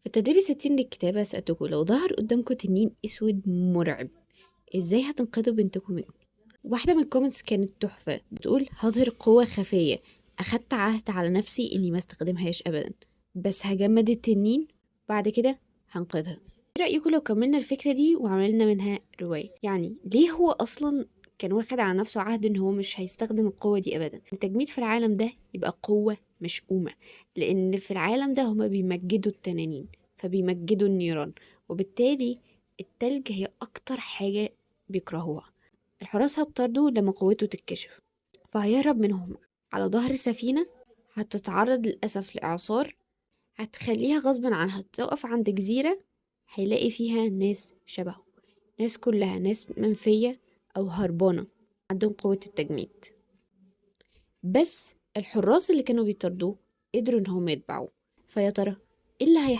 في تدريب 60 للكتابة سألتكم لو ظهر قدامكم تنين أسود مرعب ازاي هتنقذوا بنتكم منه؟ واحدة من الكومنتس كانت تحفة بتقول هظهر قوة خفية أخدت عهد على نفسي إني ما استخدمهاش أبدا، بس هجمد التنين بعد كده هنقذها. ايه رأيكم لو كملنا الفكرة دي وعملنا منها رواية؟ يعني ليه هو أصلا كان واخد على نفسه عهد إن هو مش هيستخدم القوة دي أبدا؟ التجميد في العالم ده يبقى قوة مشؤومة، لأن في العالم ده هما بيمجدوا التنانين فبيمجدوا النيران، وبالتالي التلج هي أكتر حاجة بيكرهوها. الحراس هتطاردوا لما قوته تتكشف، فهيهرب منهم على ظهر سفينة هتتعرض للأسف لإعصار هتخليها غصب عنها تقف عند جزيرة هيلاقي فيها ناس شبهه، ناس كلها ناس منفية أو هربانة عندهم قوة التجميد. بس الحراس اللي كانوا بيطاردوه قدروا إن هم يتبعوه، فيا ترى إيه اللي هيحصل؟